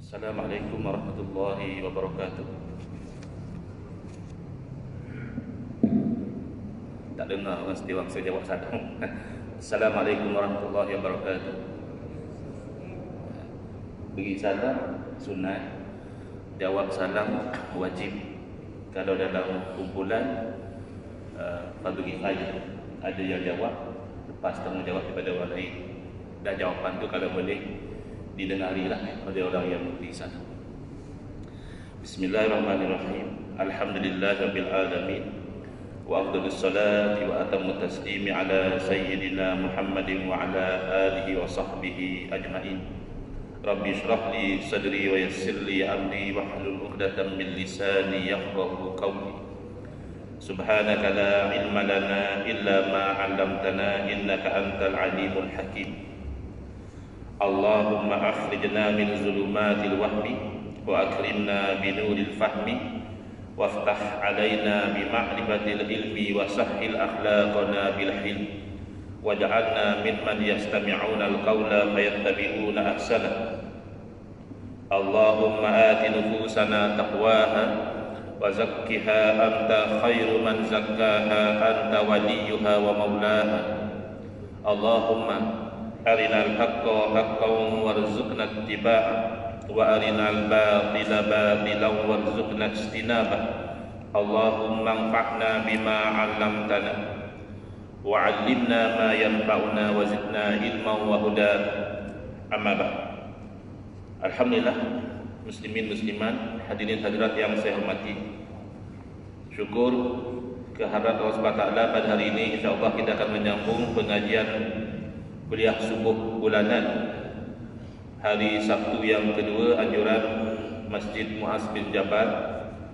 Assalamualaikum warahmatullahi wabarakatuh. Tak dengar orang setiap saya jawab salam. Assalamualaikum warahmatullahi wabarakatuh. Bagi salam sunat, jawab salam wajib. Kalau dalam kumpulan fardu kifayah, ada yang jawab, lepas tanggungjawab daripada orang lain. Dan jawapan tu kalau boleh didengarilah oleh orang yang di sana. Bismillahirrahmanirrahim. Alhamdulillahirabbil alamin. Wa afdhalus salati wa atammu taslimi ala sayyidina Muhammadin wa ala alihi wa sahbihi ajmain. Rabbi shrah li sadri wa yassir li amri wahlul 'uqdatam min lisani yafqahu qawli. Subhanaka la ilma lana illa ma 'allamtana innaka antal alimul hakim. Allahumma akhrijna min zulumatil wahmi wa akrimna binuril fahmi waftah alaina bima'rifatil ilmi wa sahhil akhlaqana bil hilm waj'alna mimman yastami'una al-qawla fayattabi'una ahsana. Allahumma ati nufusana taqwaha wa zakkiha anta khairu man zakkaha anta waliyuha wa maulaha. Allahumma arinal haqqa haqqan warzuqna ittiba'ah wa arinal batila batilan warzuqna ijtinabah. Allahumma anfa'na bima 'allamtana wa 'allimna ma yanfa'una wa zidna ilman wa huda. Amma ba'd. Alhamdulillah, muslimin muslimat, hadirin hadirat yang saya hormati. Syukur kehadirat Allah Subhanahu wa taala pada hari ini insya-Allah kita akan menyambung pengajian kuliah subuh bulanan hari Sabtu yang kedua anjuran Masjid Muaz bin Jabal,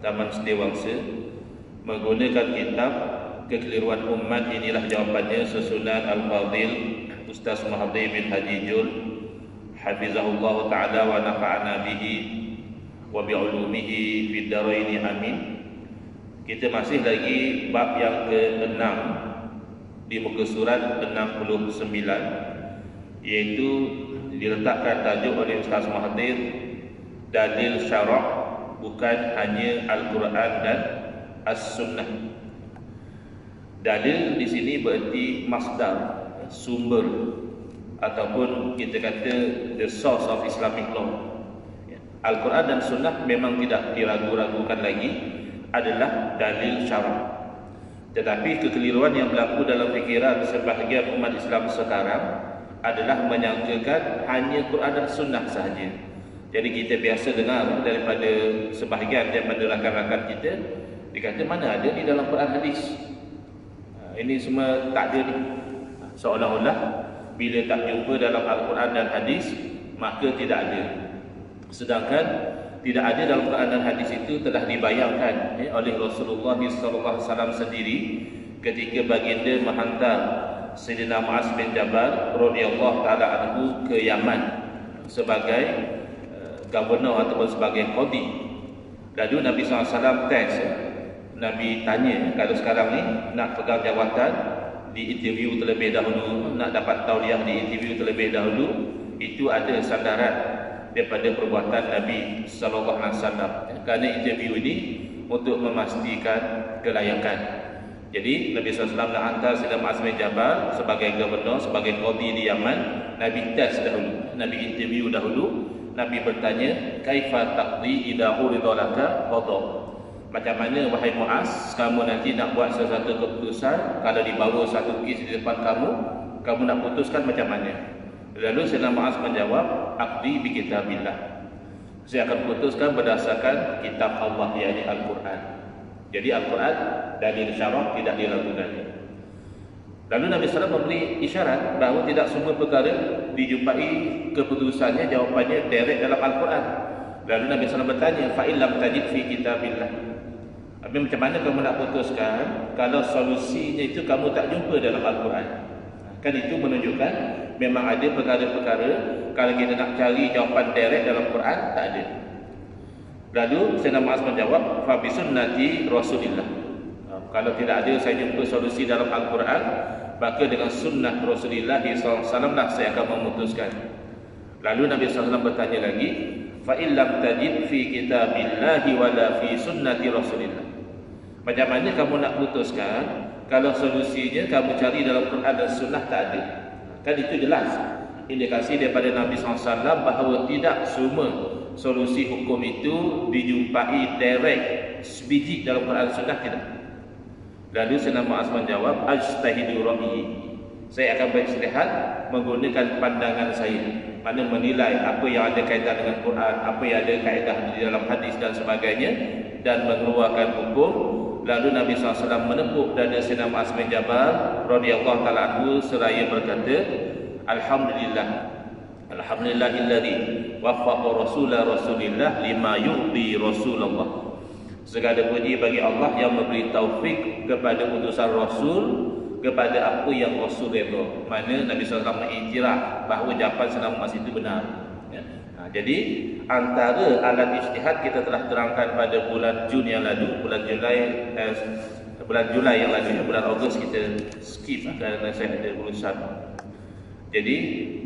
Taman Setiawangsa, menggunakan kitab Kekeliruan Umat. Inilah jawapannya susunan Al-Fadhil Ustaz Mahathir bin Haji Jul hafizahullah ta'ala wa nafa'ana bihi wa bi'ulumihi fid dharaini amin. Kita masih lagi bab yang ke-6 di muka surat 69, iaitu diletakkan tajuk oleh Ustaz Mahathir dalil syarak bukan hanya Al-Quran dan As-Sunnah. Dalil di sini berarti masdar, sumber, ataupun kita kata the source of Islamic law. Al-Quran dan Sunnah memang tidak diragu-ragukan lagi adalah dalil syarak. Tetapi kekeliruan yang berlaku dalam fikiran sebahagian umat Islam sekarang adalah menyangkakan hanya Quran dan Sunnah sahaja. Jadi kita biasa dengar daripada sebahagian daripada rakan-rakan kita, dikata mana ada di dalam Quran hadis. Ini semua tak ada ni. Seolah-olah bila tak jumpa dalam Al-Quran dan hadis, maka tidak ada. Sedangkan tidak ada dalam Quran dan hadis itu telah dibayangkan oleh Rasulullah SAW sendiri ketika baginda menghantar Sayyidina Muaz bin Jabal radhiyallahu taala anhu ke Yaman sebagai governor ataupun sebagai qadi. Lalu Nabi SAW test, Nabi tanya, kalau sekarang ni nak pegang jawatan, di interview terlebih dahulu, nak dapat tauliah di interview terlebih dahulu, itu ada sandaran daripada perbuatan Nabi sallallahu alaihi wasallam. Kerana interview ini untuk memastikan kelayakan. Jadi Nabi SAW nak hantar Sayyidina Muaz bin Jabal sebagai gubernur, sebagai qadi di Yaman. Nabi test dahulu, Nabi interview dahulu. Nabi bertanya, kaifa taqdi idza urida laka qada? Macam mana wahai Muaz, kamu nanti nak buat sesuatu keputusan, kalau dibawa satu kes di depan kamu nak putuskan macam mana? Lalu Sayyidina Muaz menjawab, aqdi bi kitabillah. Saya akan putuskan berdasarkan kitab Allah, yakni Al-Quran. Jadi Al-Quran dalil syarak tidak diragukan. Lalu Nabi SAW memberi isyarat bahawa tidak semua perkara dijumpai keputusannya, jawapannya direct dalam Al-Quran. Lalu Nabi SAW bertanya, fa illam tajid fi kitabillah. Tapi macam mana kamu nak putuskan kalau solusinya itu kamu tak jumpa dalam Al-Quran? Kan itu menunjukkan memang ada perkara-perkara kalau kita nak cari jawapan direct dalam Quran, tak ada. Lalu Sayyidina Muaz menjawab, fa bi sunnati Rasulillah. Kalau tidak ada saya jumpa solusi dalam Al-Quran, maka dengan sunnah Rasulullah SAW lah saya akan memutuskan. Lalu Nabi SAW bertanya lagi, fa illam tajid fi kitabillahi wala fi sunnati rasulillah. Macam mana kamu nak putuskan kalau solusinya kamu cari dalam Quran dan sunnah tak ada? Kan itu jelas indikasi daripada Nabi SAW bahawa tidak semua solusi hukum itu dijumpai direct sebiji dalam Quran dan sunnah, tidak. Lalu Sayyidina Mu'adz menjawab, ajtahidu ra'yi, saya akan beristihad menggunakan pandangan saya, mana menilai apa yang ada kaitan dengan Quran, apa yang ada kaedah di dalam hadis dan sebagainya, dan mengeluarkan hukum. Lalu Nabi SAW menepuk dada Sayyidina Mu'adz bin Jabal radhiyallahu ta'ala anhu seraya berkata, Alhamdulillahilladzi waffaqa rasulillah lima yurdi Rasulullah. Segala puji bagi Allah yang memberi taufik kepada utusan Rasul kepada apa yang Rasul redha. Mana Nabi SAW mengiktiraf bahawa jawapan Sayyidina Mu'adz itu benar. Ya. Jadi antara alat ijtihad kita telah terangkan pada bulan Jun yang lalu, bulan Julai yang lalu, bulan Ogos kita skip kerana saya ada urusan. Jadi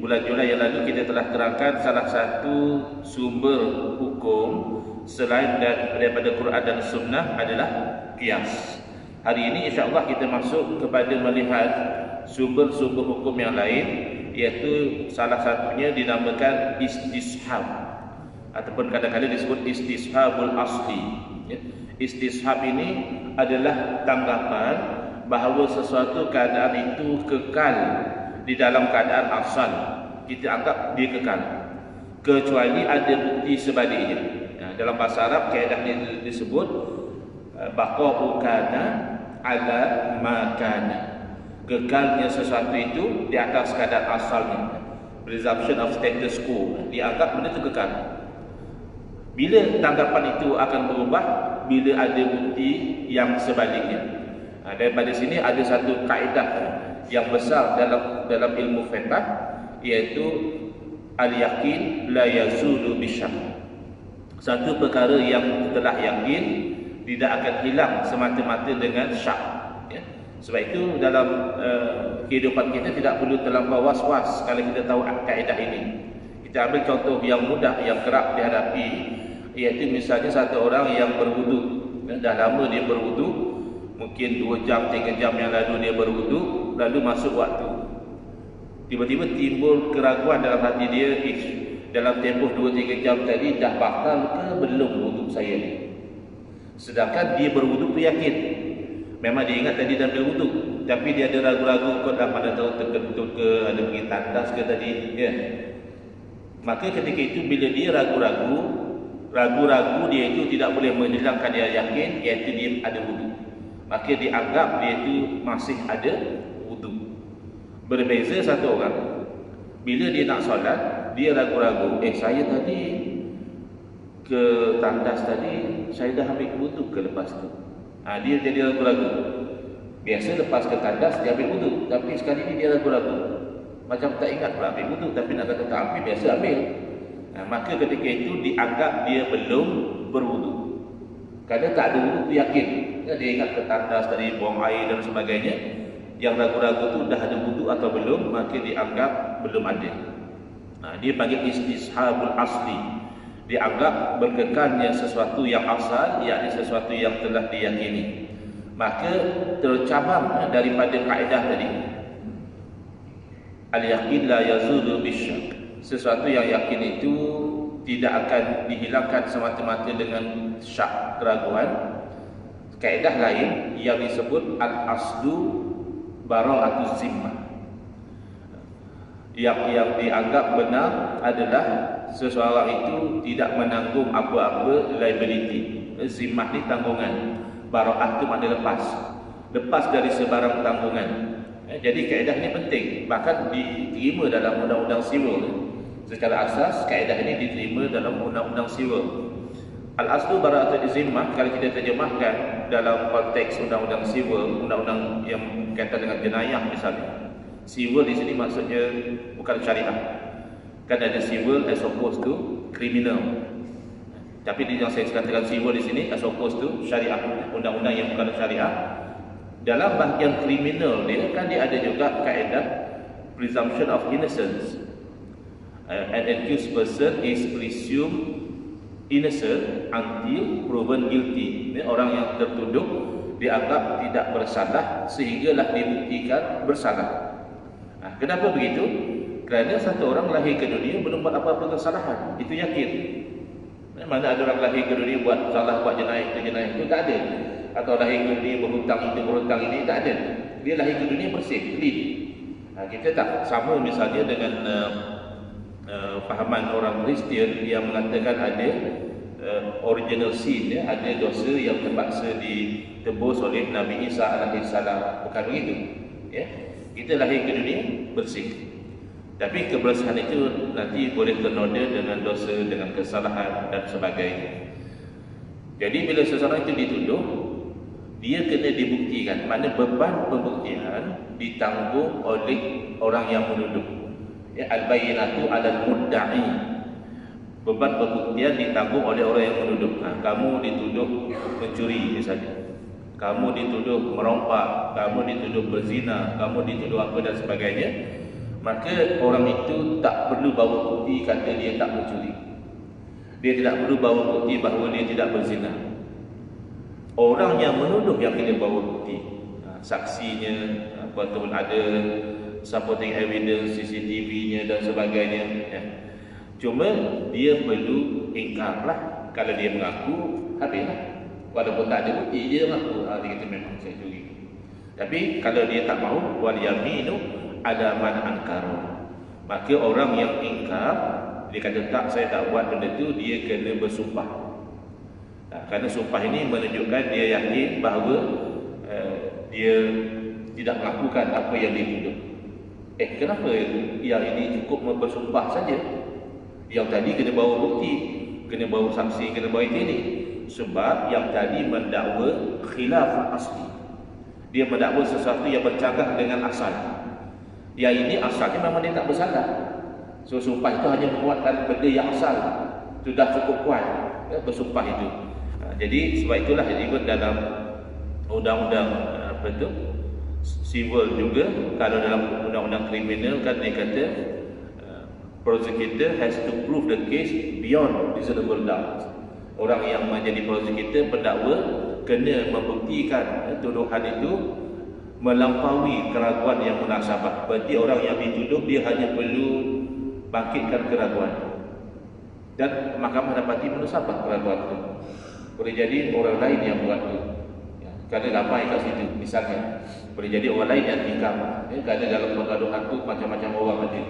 bulan Julai yang lalu kita telah terangkan salah satu sumber hukum selain daripada Quran dan Sunnah adalah qiyas. Hari ini insya-Allah kita masuk kepada melihat sumber-sumber hukum yang lain, iaitu salah satunya dinamakan istishab ataupun kadang-kadang disebut istishabul asli. Istishab ini adalah tanggapan bahawa sesuatu keadaan itu kekal di dalam keadaan asal. Kita anggap dia kekal kecuali ada bukti sebaliknya. Dalam bahasa Arab kaedah ini disebut baqa'u kana ala ma kana. Kekalnya sesuatu itu di atas keadaan asalnya. Presumption of status quo. Dianggap benda itu kekal. Bila tanggapan itu akan berubah bila ada bukti yang sebaliknya. Daripada sini ada satu kaedah yang besar dalam ilmu fiqh, iaitu al-yaqin la yazulu bisyak. Satu perkara yang telah yakin tidak akan hilang semata-mata dengan syak. Ya. Sebab itu dalam kehidupan kita tidak perlu terlampau was-was kalau kita tahu kaedah ini. Kita ambil contoh yang mudah yang kerap dihadapi, iaitu misalnya satu orang yang berwudu. Dah lama dia berwudu, mungkin 2 jam, 3 jam yang lalu dia berwudu, lalu masuk waktu. Tiba-tiba timbul keraguan dalam hati dia, dalam tempoh 2-3 jam tadi dah batal ke belum wudu saya ni? Sedangkan dia berwudu tu yakin. Memang dia ingat tadi dah berwudu, tapi dia ada ragu-ragu, kau dah mana tahu terkentut ke, ada pergi tandas ke tadi, ya. Maka ketika itu bila dia ragu-ragu dia itu tidak boleh menghilangkan dia yakin, iaitu dia ada wudu. Maka dianggap dia itu masih ada wudu. Berbeza satu orang, bila dia nak solat, dia ragu-ragu, saya tadi ke tandas tadi, saya dah ambil wudu ke lepas tu? Dia jadi ragu-ragu. Biasa lepas ke tandas dia ambil wudu, tapi sekali ni dia ragu-ragu. Macam tak ingat pula ambil wudu, tapi nak kata tak ambil, biasa ambil. Maka ketika itu dianggap dia belum berwudu. Kerana tak ada wudu tu yakin. Dia ingat ke tandas tadi, buang air dan sebagainya. Yang ragu-ragu tu dah ada wudu atau belum, maka dianggap belum ada. Dia panggil istishabul asli. Dianggap berkekalnya sesuatu yang asal, yakni sesuatu yang telah diyakini. Maka tercabang daripada kaedah tadi, al-yaqin la yazulu bisyak. Sesuatu yang yakin itu tidak akan dihilangkan semata-mata dengan syak, keraguan. Kaedah lain yang disebut al-aslu bara'atuz zimmah. Yang dianggap benar adalah seseorang itu tidak menanggung apa-apa liability. Zimmah ni tanggungan. Bara'ah itu makna lepas. Lepas dari sebarang tanggungan. Jadi kaedah ini penting. Bahkan diterima dalam undang-undang sivil. Secara asas kaedah ini diterima dalam undang-undang sivil. Al-aslu bara'atul zimmah kalau kita terjemahkan dalam konteks undang-undang sivil, undang-undang yang berkaitan dengan jenayah misalnya. Civil di sini maksudnya bukan syariah. Kan ada civil as opposed to criminal. Tapi yang saya katakan civil di sini as opposed to syariah, undang-undang yang bukan syariah. Dalam bahagian kriminal dia kan dia ada juga kaedah presumption of innocence. An accused person is presumed innocent until proven guilty. Ini orang yang tertuduh dianggap tidak bersalah sehinggalah dibuktikan bersalah. Kenapa begitu? Kerana satu orang lahir ke dunia belum buat apa-apa kesalahan, itu yakin. Mana ada orang lahir ke dunia buat salah, buat jenayah itu, tak ada. Atau lahir ke dunia berhutang ini, tak ada. Dia lahir ke dunia bersih, clean. Kita tak sama misalnya dengan fahaman orang Kristian yang mengatakan ada original sin, ada dosa yang terpaksa ditebus oleh Nabi Isa alaihissalam. Bukan begitu, ya. Kita lahir ke dunia bersih, tapi kebersihan itu nanti boleh ternoda dengan dosa, dengan kesalahan dan sebagainya. Jadi bila seseorang itu dituduh, dia kena dibuktikan. Mana beban pembuktian ditanggung oleh orang yang menuduh. Ya, al-bayyinatu 'alal mudda'i. Beban pembuktian ditanggung oleh orang yang menuduh. Kamu dituduh mencuri misalnya. Kamu dituduh merompak, kamu dituduh berzina, kamu dituduh apa dan sebagainya. Maka orang itu tak perlu bawa bukti kata dia tak mencuri. Dia tidak perlu bawa bukti bahawa dia tidak berzina. Orang yang menuduh yang kena bawa bukti. Saksinya, betul ada supporting evidence, CCTV-nya dan sebagainya. Cuma dia perlu ingkarlah. Kalau dia mengaku, habislah. Walaupun tak ada bukti, dia mengaku, dia kata memang saya curi. Tapi kalau dia tak mahu, wal yaminu ada man ankara. Maka orang yang ingkar, dia kata tak, saya tak buat benda tu, dia kena bersumpah. Kerana sumpah ini menunjukkan dia yakin bahawa dia tidak melakukan apa yang dituduh. Kenapa yang ini cukup bersumpah saja? Yang tadi kena bawa bukti, kena bawa saksi, kena bawa ini. Sebab yang tadi mendakwa khilaf asli. Dia mendakwa sesuatu yang bercanggah dengan asal. Yang ini asalnya memang dia tak bersalah. So sumpah itu hanya menguatkan benda yang asal. Sudah cukup kuat bersumpah itu. Jadi sebab itulah ikut dalam undang-undang apa itu civil juga, kalau dalam undang-undang kriminal kan dia kata prosecutor has to prove the case beyond reasonable doubt. Orang yang menjadi prosecutor, pendakwa, kena membuktikan tuduhan itu melampaui keraguan yang munasabah. Berarti orang yang dituduh dia hanya perlu bangkitkan keraguan, dan mahkamah dapati munasabah keraguan itu. Boleh jadi orang lain yang buat itu, kerana ramai kat situ misalnya. Boleh jadi orang lain yang tinggal, kerana dalam pergaduhan tu macam-macam orang ada.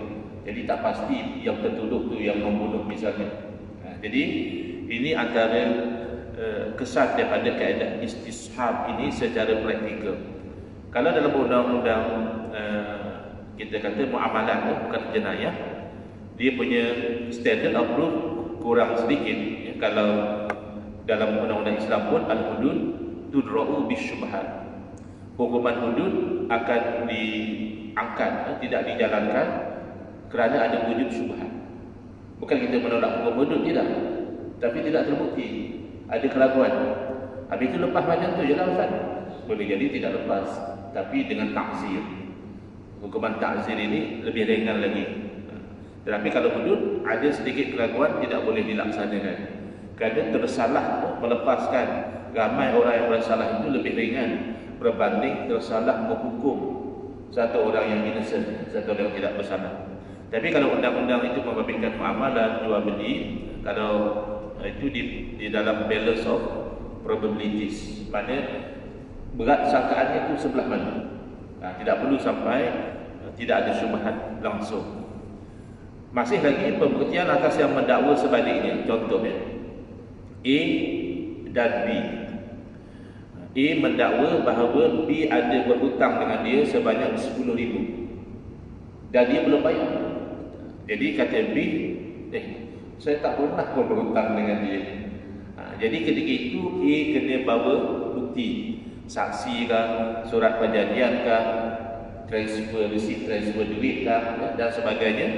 Jadi tak pasti yang tertuduh tu yang membunuh misalnya. Jadi ini antara kesan daripada kaedah istishab ini secara praktikal. Kalau dalam undang-undang kita kata muamalat, bukan jenayah, dia punya standard of proof kurang sedikit. Kalau dalam undang-undang Islam pun al-hudud tudra'u bisyubhat. Hukuman hudud akan diangkat, tidak dijalankan kerana ada wujud syubhat. Bukan kita menolak hukum hudud, tidak, tapi tidak terbukti, ada keraguan. Habis itu lepas macam tu je lah Ustaz. Boleh jadi tidak lepas, tapi dengan takzir. Hukuman takzir ini lebih ringan lagi. Tetapi kalau hudud ada sedikit keraguan, tidak boleh dilaksanakan. Kerana tersalah melepaskan ramai orang yang bersalah itu lebih ringan berbanding tersalah menghukum satu orang yang innocent, satu orang yang tidak bersalah. Tapi kalau undang-undang itu membabitkan muamalah jual beli, kalau itu di dalam balance of probabilities, mana berat sangkaannya itu sebelah mana. Tidak perlu sampai tidak ada syubhat langsung. Masih lagi pembuktian atas yang mendakwa sebaliknya. Contohnya A dan B. A mendakwa bahawa B ada berhutang dengan dia sebanyak 10,000 dan dia belum bayar. Jadi kata B, saya tak pernah pun berhutang dengan dia. Jadi ketika itu A kena bawa bukti, saksi kah, surat perjanjian kah, transfer receipt, transfer duit kah, dan sebagainya,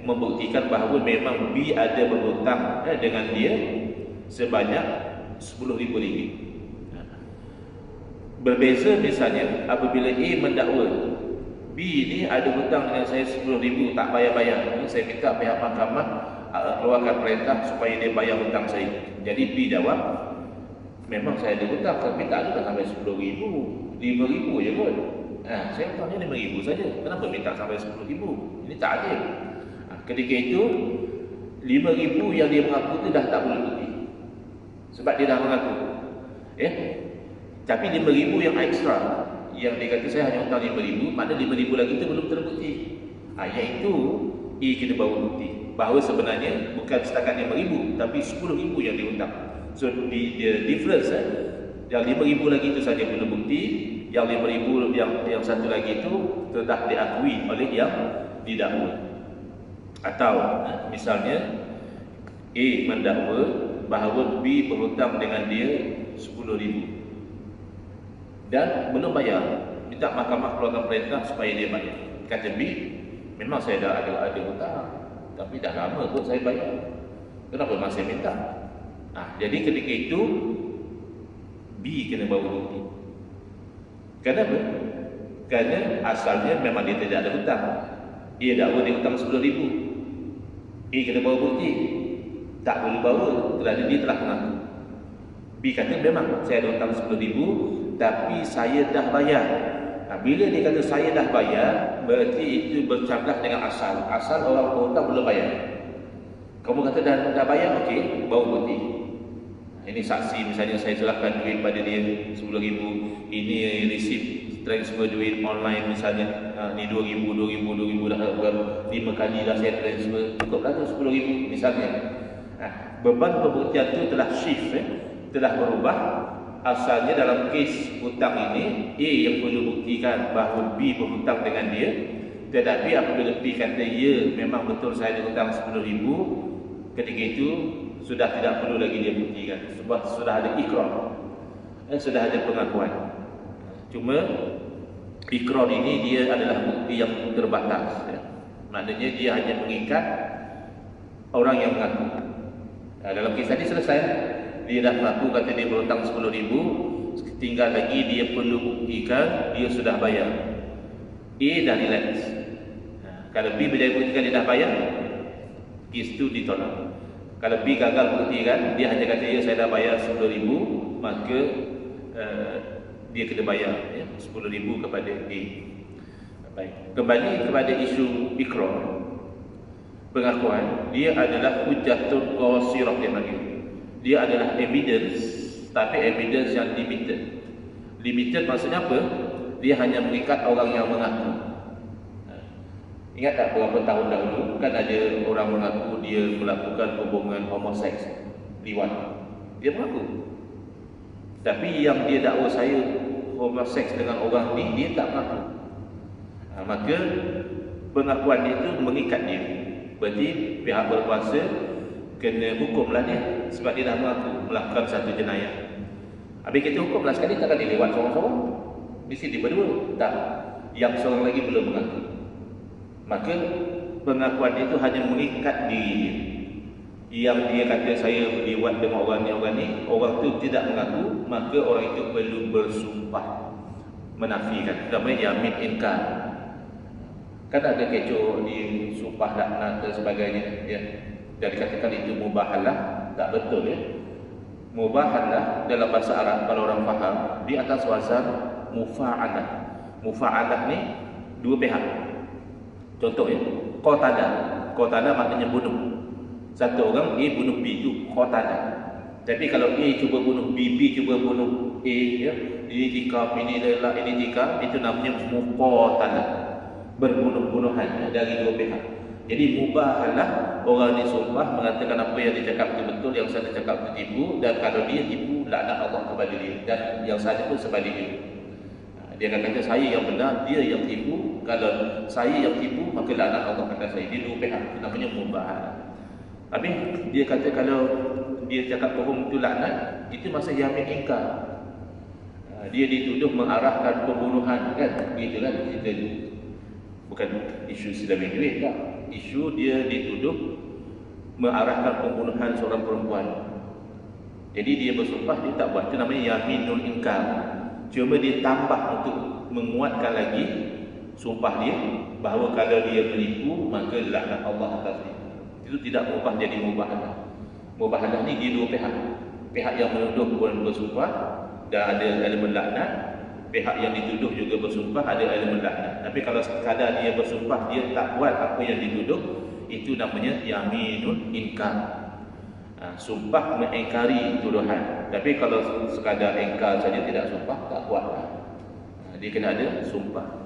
membuktikan bahawa memang B ada berhutang dengan dia sebanyak 10,000 ringgit. Berbeza misalnya apabila A mendakwa B ni ada hutang dengan saya 10,000 tak bayar-bayar. Saya minta pihak mahkamah keluarkan perintah supaya dia bayar hutang saya. Jadi B jawab, memang saya ada hutang tapi tak ada sampai 10,000, 5,000 je pun. Saya hutangnya 5,000 saja. Kenapa minta sampai 10,000? Ini tak adil. Ketika itu 5,000 yang dia mengaku tu dah tak boleh bukti. Sebab dia dah mengaku. Tapi 5,000 yang ekstra, yang dia kata saya hanya hutang 5,000, mana 5,000 lagi tu belum terbukti. Iaitu ia kena bawa bukti bahawa sebenarnya bukan setakat 5,000 tapi 10,000 yang dihutang. So the difference yang 5,000 lagi itu saja belum bukti, yang 5,000 yang satu lagi itu telah diakui oleh yang didakwa. Atau misalnya A mendakwa bahawa B berhutang dengan dia 10,000 dan belum bayar, minta mahkamah keluarkan perintah supaya dia bayar. Kata B, memang saya dah ada hutang tapi dah lama pun saya bayar, kenapa masih minta? Jadi ketika itu B kena bawa bukti. Kenapa? Kerana asalnya memang dia tidak ada hutang. Dia dakwa dia hutang 10,000. A kena bawa bukti. Tak boleh bawa kerana dia telah mengaku. B kata memang saya ada hutang 10,000 tapi saya dah bayar. Bila dia kata saya dah bayar, berarti itu bercanggah dengan asal. Asal orang berhutang belum bayar. Kamu kata dah bayar, okey, bawa bukti. Ini saksi, misalnya saya serahkan duit pada dia 10,000, ini receipt transfer duit online misalnya, ni 2,000 dah baru 5 kali dah saya transfer, cukuplah tu 10,000 misalnya. Beban pembuktian tu telah shift, telah berubah. Asalnya dalam kes hutang ini A yang perlu buktikan bahawa B berhutang dengan dia, tetapi apabila B kata ya memang betul saya ada hutang 10,000, ketika itu sudah tidak perlu lagi dia buktikan sebab sudah ada ikrar, sudah ada pengakuan. Cuma ikrar ini dia adalah bukti yang terbatas, maknanya dia hanya mengikat orang yang mengaku. Dalam kes tadi selesai, dia dah mengaku kata dia berhutang 10,000, tinggal lagi dia perlu buktikan dia sudah bayar. A dah relax. Kalau B berjaya buktikan dia dah bayar, kes itu ditolak. Kalau B gagal buktikan, dia hanya kata ya saya dah bayar 10,000, maka dia kena bayar 10,000 kepada A. Baik. Kembali kepada isu ikrar. Pengakuan dia adalah hujjatun qasirah dia panggil. Dia adalah evidence, tapi evidence yang limited. Limited maksudnya apa? Dia hanya mengikat orang yang mengaku. Ingat tak beberapa tahun dahulu kan ada orang mengaku dia melakukan hubungan homoseks, liwat. Dia mengaku. Tapi yang dia dakwa saya homoseks dengan orang ni, dia tak mengaku. Maka pengakuan dia itu mengikat dia. Berarti pihak berkuasa kena hukumlah dia sebab dia dah mengaku melakukan satu jenayah. Habis kita hukumlah sekali, takkan dia lewat seorang-seorang. Mesti dia berdua. Tak. Yang seorang lagi belum mengaku. Maka pengakuan dia itu hanya mengikat diri dia. Yang dia kata saya lewat dengan orang ni, orang tu tidak mengaku, maka orang itu perlu bersumpah menafikan. Namanya yamin inkar. Kan ada kecoh di sumpah laknat dan sebagainya, ya. Dan dikatakan itu mubahalah, tak betul, ya. Mubahalah dalam bahasa Arab kalau orang faham di atas wazan mufa'alah. Mufa'alah ni dua pihak. Contoh ya, qatalah maknanya bunuh. Satu orang A bunuh B, itu qatalah. Tapi kalau A cuba bunuh B, B cuba bunuh A, ya, ini tikam, ini lelak, ini tikam, itu namanya muqatalah, berbunuh-bunuhan dari dua pihak. Jadi mubahalah, orang disumpah mengatakan apa yang dicakap itu betul, yang saya cakap itu tipu, dan kalau dia tipu, laknat Allah kepada dia, dan yang saya pun sebaliknya. Dia akan kata saya yang benar, dia yang tipu. Kalau saya yang tipu, maka laknat Allah kata saya. Dia dua pihak, itu namanya mubahalah. Tapi dia kata kalau dia cakap bohong itu laknat, itu masa yamin ingkar. Dia dituduh mengarahkan pembunuhan, kan? Begitu kan cerita itu. Bukan isu silami duit, tak. Isu dia dituduh mengarahkan pembunuhan seorang perempuan. Jadi dia bersumpah, dia tak buat. Itu namanya yaminul ingkar. Cuma dia tambah untuk menguatkan lagi sumpah dia bahawa kalau dia menipu maka laknat Allah atas dia. Itu tidak berubah jadi mubahalah. Mubahalah ni dia dua pihak. Pihak yang menuduh pun bersumpah dan ada elemen laknat, pihak yang dituduh juga bersumpah ada elemen laknat. Tapi kalau sekadar dia bersumpah dia tak buat apa yang dituduh, itu namanya yaminun inkar. Sumpah mengingkari tuduhan. Tapi kalau sekadar ingkar saja tidak sumpah, tak kuat. Dia kena ada sumpah.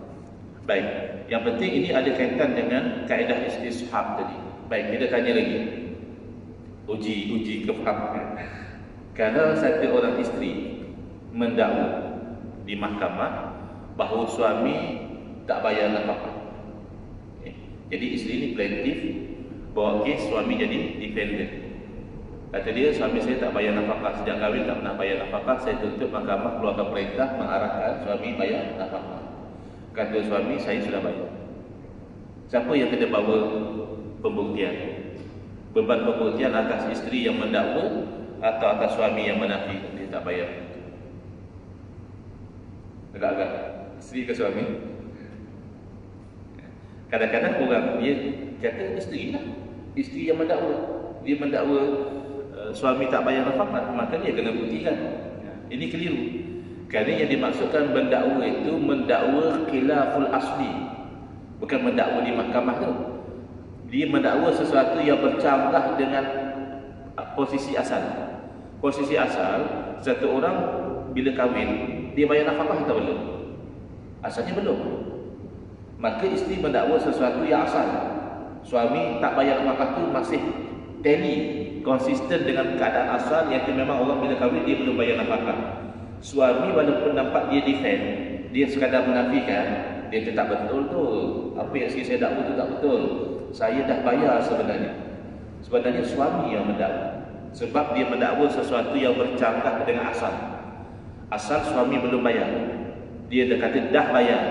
Baik, yang penting ini ada kaitan dengan kaedah istishab tadi. Baik, kita tanya lagi. Uji kefahaman. Kalau satu orang isteri mendakwa di mahkamah bahawa suami tak bayar nafkah. Jadi isteri ni plaintiff, bawa kes, suami jadi defendant. Kata dia, suami saya tak bayar nafkah, sejak kahwin tak pernah bayar nafkah, saya tuntut mahkamah keluarkan perintah mengarahkan suami bayar nafkah. Kata suami, saya sudah bayar. Siapa yang kena bawa pembuktian? Beban pembuktian atas isteri yang mendakwa atau atas suami yang menafi dia tak bayar? Agak-agak isteri ke suami? Kadang-kadang orang dia kata isteri lah, isteri yang mendakwa. Dia mendakwa suami tak bayar nafkah, maka dia kena buktikan. Ini keliru. Kerana yang dimaksudkan mendakwa itu mendakwa khilaful asli, bukan mendakwa di mahkamah tu. Dia mendakwa sesuatu yang bercanggah dengan posisi asal. Posisi asal, satu orang bila kahwin dia bayar nafkah atau belum? Asalnya belum. Maka isteri mendakwa sesuatu yang asal. Suami tak bayar nafkah tu masih tally, konsisten dengan keadaan asal, iaitu memang orang bila kahwin dia belum bayar nafkah. Suami walaupun nampak dia defend, dia sekadar menafikan, dia tetap betul tu. Apa yang saya dakwa tu tak betul. Saya dah bayar sebenarnya. Sebenarnya suami yang mendakwa. Sebab dia mendakwa sesuatu yang bercanggah dengan asal. Asal suami belum bayar, dia dah kata dah bayar.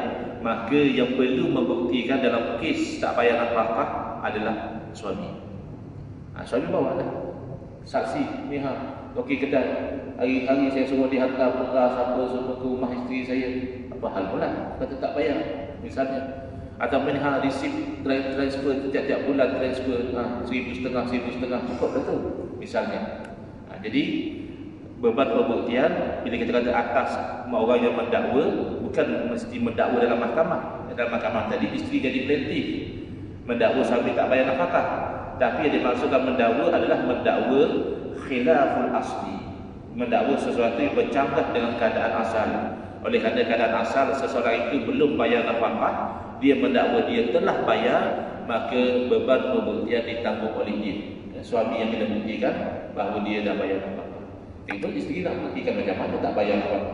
Maka yang perlu membuktikan dalam kes tak bayar nafkah adalah suami. Suami bawa lah saksi ni, okey kedai, hari-hari saya suruh dia hantar beras apa semua ke rumah isteri saya. Apa hal pula kata tak bayar misalnya? Ataupun receipt transfer setiap bulan transfer 1,500 cukup dah tu misalnya. Jadi beban pembuktian bila kita kata atas orang yang mendakwa, bukan mesti mendakwa dalam mahkamah. Dalam mahkamah tadi isteri jadi plaintiff, mendakwa suami tak bayar nafkah. Tapi yang dimaksudkan mendakwa adalah mendakwa khilaful asli, mendakwa sesuatu yang bercanggah dengan keadaan asal. Oleh kerana keadaan asal seseorang itu belum bayar nafkah, dia mendakwa dia telah bayar, maka beban pembuktian ditanggung oleh dia. Suami yang kena buktikan bahawa dia dah bayar nafkah. Itu isteri nak buktikan macam mana tak bayar nafkah.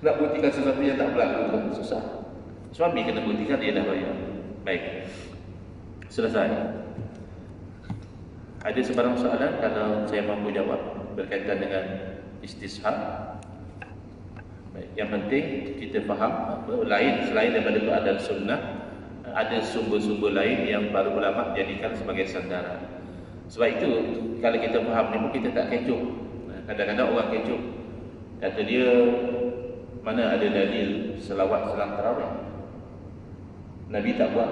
Nak buktikan sesuatu yang tak berlaku tu susah. Suami kena buktikan dia dah bayar. Baik, selesai. Ada sebarang soalan kalau saya mampu jawab berkaitan dengan istishab? Baik, yang penting kita faham lain selain daripada Quran dan Sunnah, ada sumber-sumber lain yang para ulama jadikan sebagai sandaran. Sebab itu kalau kita faham ni pun kita tak kecoh. Kadang-kadang orang kecoh, kata dia mana ada dalil selawat selang tarawih. Nabi tak buat.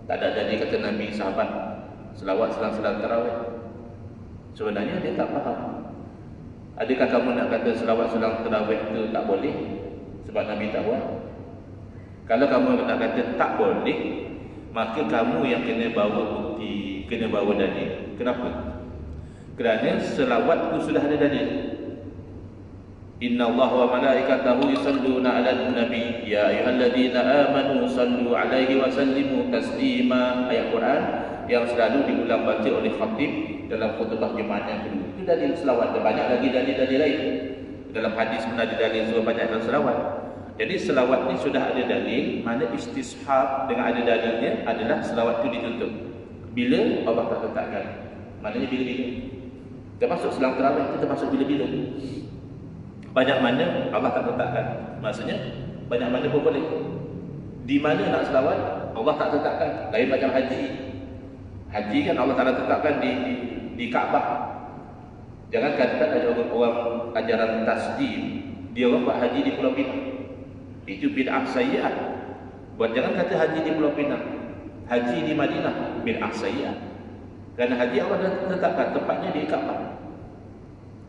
Tak ada dalil kata Nabi sahabat selawat selang tarawih. Sebenarnya dia tak faham. Adakah kamu nak kata selawat selang tarawih itu tak boleh sebab Nabi tak buat? Kalau kamu nak kata tak boleh, maka kamu yang kena bawa bukti, kena bawa dalil. Kenapa? Kerana selawat itu sudah ada dalil. Inna Allah wa malaikatahu yusalluna 'alan nabi ya ayyuhalladzina amanu sallu 'alaihi wa sallimu taslima. Ayat Quran yang selalu diulang baca oleh khatib dalam khutbah Jumaat yang kedua. Itu dalil selawat. Dan banyak lagi dalil-dalil lain. Dalam hadis pun ada dalil suruh banyakkan selawat. Jadi selawat ni sudah ada dalil. Mana istishab dengan ada dalilnya adalah selawat itu dituntut bila Allah tak letakkan. Maknanya bila-bila. Termasuk selang tarawih itu termasuk bila-bila. Banyak mana Allah tak letakkan. Maksudnya banyak mana pun boleh. Di mana nak selawat Allah tak letakkan. Lain macam haji. Haji kan Allah Ta'ala tetapkan di Kaabah. Jangan katakan ada orang ajaran tasdim, dia orang buat haji di Pulau Pinang. Itu bid'ah sayyi'ah. Buat jangan kata haji di Pulau Pinang, haji di Madinah bid'ah sayyi'ah. Kerana haji Allah dah tetapkan tempatnya di Kaabah.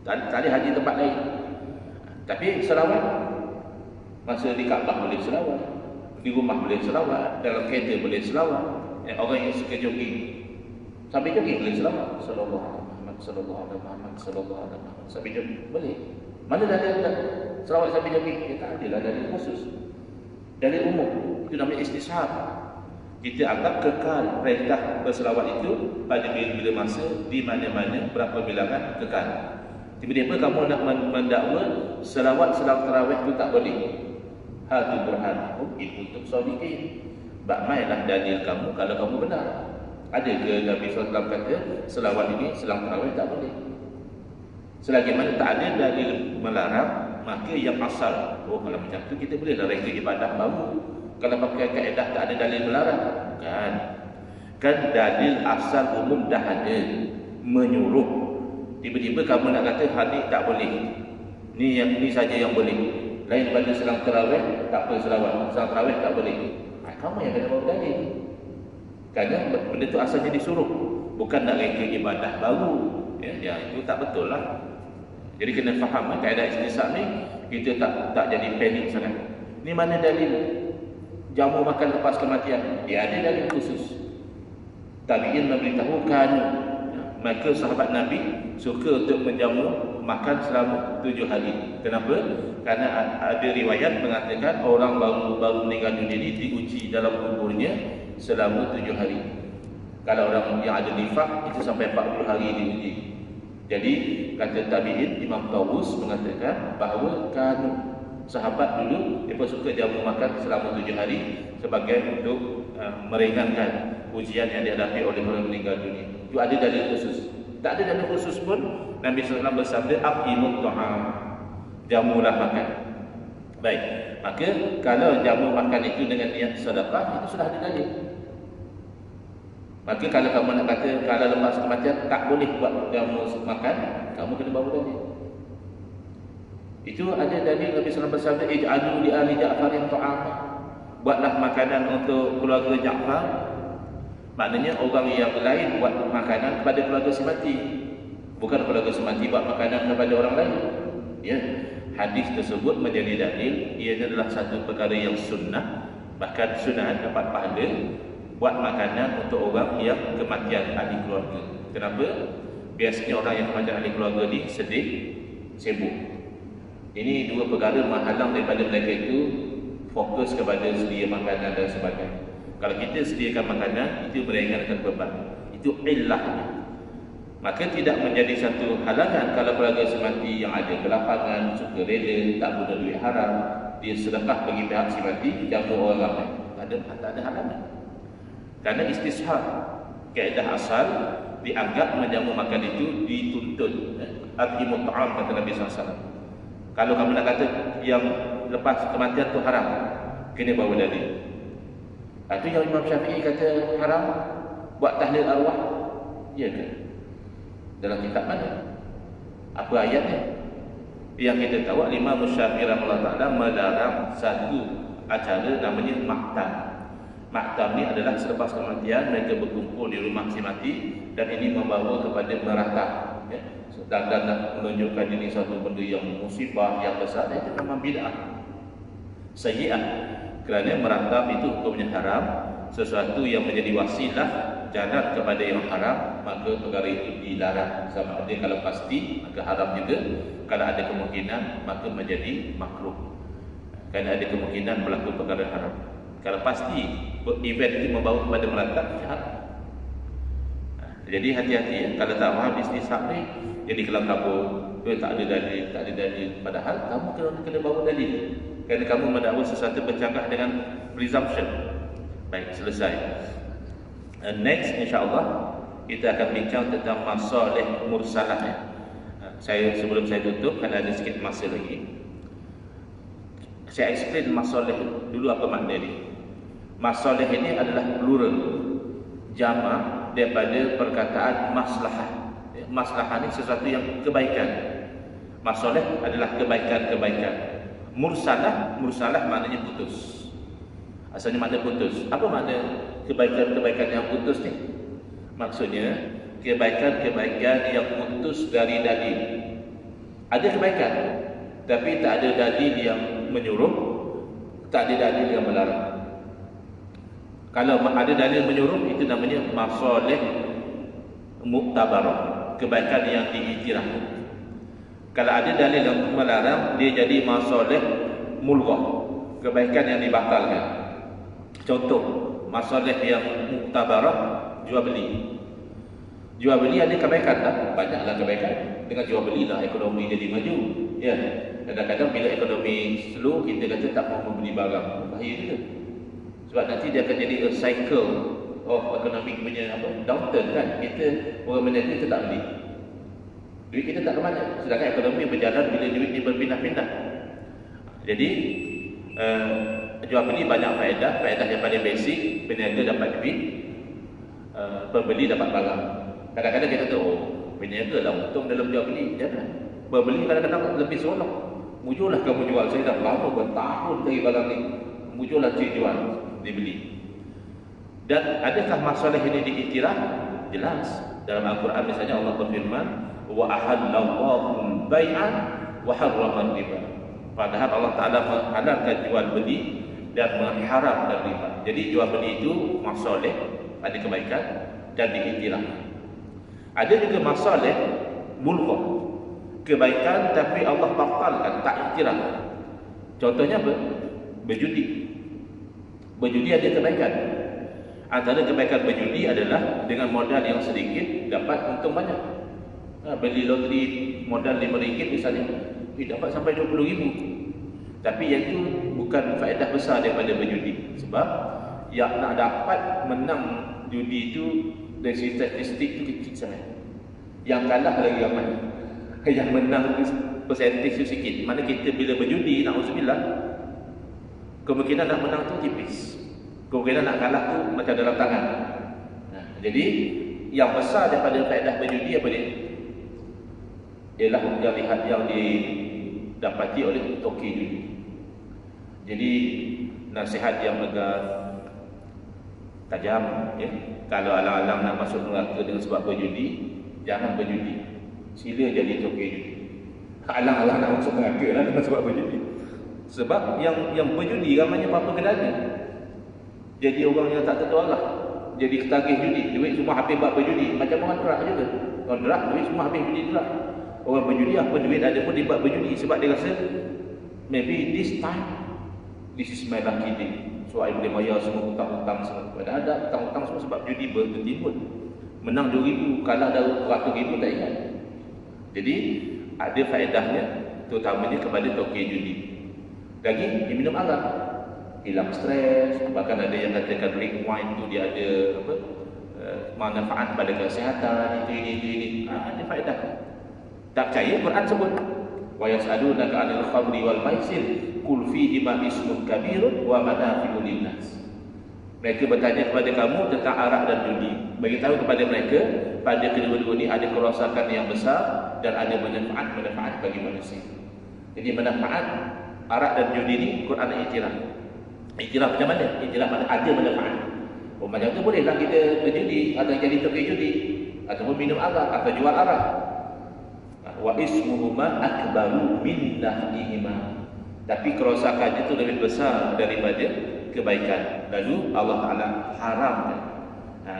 Tak ada haji tempat lain. Tapi selawat, masa di Kaabah boleh selawat, di rumah boleh selawat, dalam kereta boleh selawat. Orang yang suka jogging, sambil jogging boleh selawat. Sallallahu alaihi Muhammad, sallallahu alaihi Muhammad, sallallahu alaihi Muhammad. Sambil jogging boleh. Mana dah ada selawat sambil jogging? Tak ada lah dari khusus. Dari umum, itu namanya istishab. Kita anggap kekal perintah berselawat itu pada bila-bila masa, di mana-mana, berapa bilangan kekal. Tiba-tiba kamu nak mendakwa selawat sedang tarawih itu tak boleh. Hatu burhanakum in kuntum shadiqin. Bakmailah dalil kamu kalau kamu benar. Ada ke Nabi SAW kata selawat ini sedang tarawih tak boleh? Selagi mana tak ada dalil melarang, maka yang asal, oh kalau macam tu kita boleh dah reka ibadah baru. Kalau pakai kaedah tak ada dalil melarang, kan dalil asal umum dah ada menyuruh. Tiba-tiba kamu nak kata hadis tak boleh, ni saja yang boleh, lain pada sedang tarawih tak apa selawat, sedang tarawih tak boleh. Kamu yang kena bawa dalil. Kerana benda tu asalnya disuruh, bukan nak reka ibadah baru. Ya, itu tak betul lah. Jadi kena faham kaedah istisab ni, kita tak jadi panik sangat. Ni mana dalil jamu makan lepas kematian? Dia ada dalil khusus. Tabi'in memberitahukan, maka sahabat Nabi suka untuk menjamu makan selama 7 hari. Kenapa? Kerana ada riwayat mengatakan orang baru meninggal dunia ini diuji dalam kuburnya selama 7 hari. Kalau orang yang ada nifaq itu sampai 40 hari diuji. Jadi kata tabi'in, Imam Tawus mengatakan bahawa sahabat dulu mereka suka jamu makan selama 7 hari sebagai untuk meringankan ujian yang dihadapi oleh orang meninggal dunia. Itu ada dalil khusus. Tak ada dalil khusus pun Nabi SAW bersabda aqimut ta'am, jamulah makan. Baik, maka kalau jamu makan itu dengan niat sedekah, itu sudah ada dalil. Maka kalau kamu nak kata kalau lepas kematian tak boleh buat jamu makan, kamu kena bawa dalil. Itu ada dalil Nabi SAW bersabda ij'alu li ahli Ja'farin ta'ama, buatlah makanan untuk keluarga Ja'far. Maknanya orang yang lain buat makanan kepada keluarga si mati, bukan keluarga si mati buat makanan kepada orang lain. Ya, hadis tersebut menjadi dalil ia adalah satu perkara yang sunnah, bahkan sunnah dapat pahala buat makanan untuk orang yang kematian ahli keluarga. Kenapa? Biasanya orang yang kematian ahli keluarga ni sedih, sibuk. Ini dua perkara menghalang daripada mereka itu fokus kepada sedia makanan dan sebagainya. Kalau kita sediakan makanan, itu meringankan beban. Itu illahnya. Maka tidak menjadi satu halangan kalau keluarga semati yang ada kelapangan, suka rela, tak guna duit haram, dia sedekah bagi pihak semati, jamu orang ramai. Tak ada halangan. Kerana istishab, kaedah asal dianggap menjamu makan itu dituntut. Aqimut ta'am kata Nabi SAW. Kalau kamu nak kata yang lepas kematian tu haram, kena bawa dalil. Itu yang Imam Syafi'i kata haram buat tahlil arwah. Ya ke? Dalam kitab mana? Apa ayatnya? Yang kita tahu Imam Syafi'i rahimahullah ta'ala melarang satu acara namanya maktam. Maktam ni adalah selepas kematian mereka berkumpul di rumah si mati dan ini membawa kepada meratap, ya? Dan nak menunjukkan ini satu benda yang musibah yang besar, itu memang bid'ah sayyi'ah. Kerana meratap itu hukumnya haram, sesuatu yang menjadi wasilah jalan kepada yang haram, maka perkara itu dilarang. Sama ada kalau pasti maka haram juga, kalau ada kemungkinan maka menjadi makruh. Kerana ada kemungkinan berlaku perkara haram. Kalau pasti event itu membawa kepada meratap, haram. Jadi hati-hati ya. Kalau tak faham istishab ni, jadi kalau kamu tak ada dalil, padahal kamu kena bawa dalil. Kerana kamu mendakwa sesuatu bercanggah dengan presumption. Baik, selesai. Next insya-Allah kita akan bincang tentang masalih mursalah ya. Sebelum saya tutup, kan ada sikit masa lagi. Saya explain masalih dulu apa makna ni. Masalih ini adalah plural, jamak daripada perkataan maslahah. Maslahah ni sesuatu yang kebaikan. Masalih adalah kebaikan-kebaikan. Mursalah maknanya putus. Asalnya makna putus. Apa makna kebaikan-kebaikan yang putus ni? Maksudnya kebaikan-kebaikan yang putus dari dalil. Ada kebaikan, tapi tak ada dalil yang menyuruh, tak ada dalil yang melarang. Kalau ada dalil menyuruh, itu namanya masalih muktabarah, kebaikan yang diiktiraf. Kalau ada dalil yang melarang, dia jadi masalih mulghah, kebaikan yang dibatalkan. Contoh, masalih yang muktabarah, jual beli. Jual beli ada kebaikan tak? Banyaklah kebaikan. Dengan jual belilah ekonomi jadi maju. Ya. Kadang-kadang bila ekonomi slow, kita kata tak mahu membeli barang. Bahaya juga. Sebab nanti dia akan jadi a cycle of economic punya downturn kan. Kita orang meniaga kita tak beli. Duit kita tak ke mana. Sedangkan ekonomi berjalan bila duit ni berpindah-pindah. Jadi jual beli banyak faedah. Faedah yang paling basic, peniaga dapat duit, pembeli dapat barang. Kadang-kadang kita tahu, peniaga lah untung dalam jual beli. Jangan. Pembeli kadang-kadang lebih seronok. Mujurlah kamu jual, saya dah lama bertahun cari barang ni. Mujurlah cik jual, dibeli. Dan adakah masalah ini diiktiraf? Jelas. Dalam Al-Quran misalnya Allah berfirman, wa ahallallahu bai'an wa harrama riba. Padahal Allah Taala menghalalkan jual beli dan mengharamkan riba. Jadi jual beli itu masalah, ada kebaikan dan diiktiraf. Ada juga masalah mulghah, kebaikan tapi Allah batalkan, tak iktiraf. Contohnya apa? Berjudi. Berjudi ada kebaikan. Antara kebaikan berjudi adalah dengan modal yang sedikit dapat untung banyak. Beli loteri modal RM5 misalnya, dapat sampai RM20,000. Tapi yang itu bukan faedah besar daripada berjudi. Sebab yang nak dapat menang judi itu dari segi statistik itu kecil sangat. Yang kalah lagi ramai. Yang menang persentage itu sikit. Mana kita bila berjudi, na'udzubillah, kemungkinan nak menang tu tipis. Kemungkinan nak kalah tu macam dalam tangan. Jadi yang besar daripada faedah berjudi apa dia? Ialah yang lihat yang didapati oleh toki judi. Jadi nasihat yang agak tajam, ya. Kalau alang-alang nak masuk neraka dengan sebab berjudi, jangan berjudi. Sila jadi toki judi. Alang-alang nak masuk neraka lah dengan sebab berjudi. Sebab yang berjudi ramainya apa-apa kedai. Jadi orang yang tak tahu Allah, jadi ketagih judi, duit semua habis buat berjudi. Macam orang drak juga. Orang drak duit semua habis judi drak. Orang berjudi apa duit ada pun dia buat berjudi sebab dia rasa maybe this time this is my lucky day. So I boleh bayar semua hutang-hutang semua. Padahal ada hutang-hutang semua sebab judi bertimbun. Menang 2,000, kalah dah RM100,000 tak ingat. Jadi ada faedahnya terutamanya kepada toki judi. Lagi dia minum arak, hilang stres. Bahkan ada yang katakan red wine tu dia ada manfaat pada kesihatan, ini. Ada faedah. Tak percaya, Quran sebut wa yas'alunaka 'anil khamri wal maisir qul fihima ismun kabirun wa manafi'u linnas. Mereka bertanya kepada kamu tentang arak dan judi. Bagi tahu kepada mereka pada kedua-dua ini ada kerosakan yang besar dan ada manfaat bagi manusia. Jadi manfaat arak dan judi ini Quran iktiraf. Iktiraf macam mana? Iktiraf ada manfaat. Oh, macam tu bolehlah kita berjudi atau jadi toki judi ataupun minum arak atau jual arak. Wa ismuhuma akbaru min nafihima. Tapi kerosakannya itu lebih besar daripada kebaikan. Lalu Allah Taala haramkan.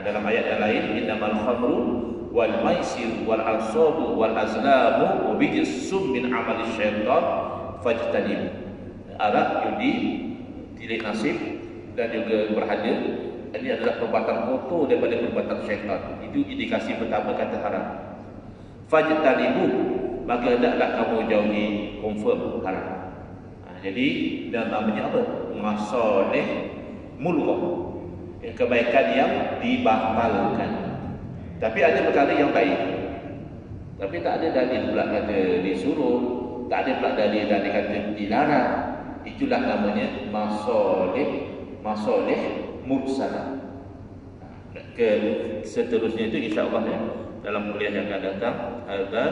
Dalam ayat yang lain, innamal khamru wal maisir wal ansabu wal azlamu rijsum min amali syaitan fajtanib. Arak, judi, tilik nasib dan juga berhala, ini adalah perbuatan kotor daripada perbuatan syaitan. Itu indikasi pertama kata haram. Fajtanibu, maka hendaklah kamu jauhi, confirm haram. Jadi dalam namanya apa? Masalih mulghah, kebaikan yang dibatalkan. Tapi ada perkara yang baik, tapi tak ada dalil pula kata disuruh, tak ada pula dalil dan kata dilarang. Itulah namanya masalih mursalah. Seterusnya itu insya-Allah ya, dalam kuliah yang akan datang. Hadza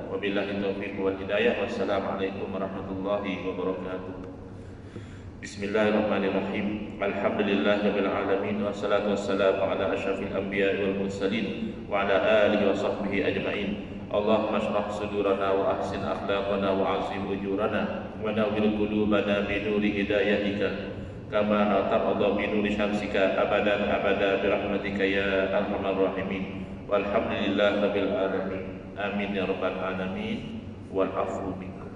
wabillahi taufiq wal hidayah. Wassalamualaikum warahmatullahi wabarakatuh. Bismillahirrahmanirrahim. Alhamdulillahirabbil alamin wassalatu wassalamu ala asyrafil anbiya'i wal mursalin wa ala alihi wa sahbihi ajmain. Allahumma shrah sudurana wa ahsin akhlaqana wa azim ujurana wa nawwir qulubana bi nuri hidayatika kama tarda bi nuri syamsika abadan abada bi rahmatika ya arhamar rahimin. Walhamdulillahirabbil alamin. Amin ya rabbal alamin. Wal afu minkum.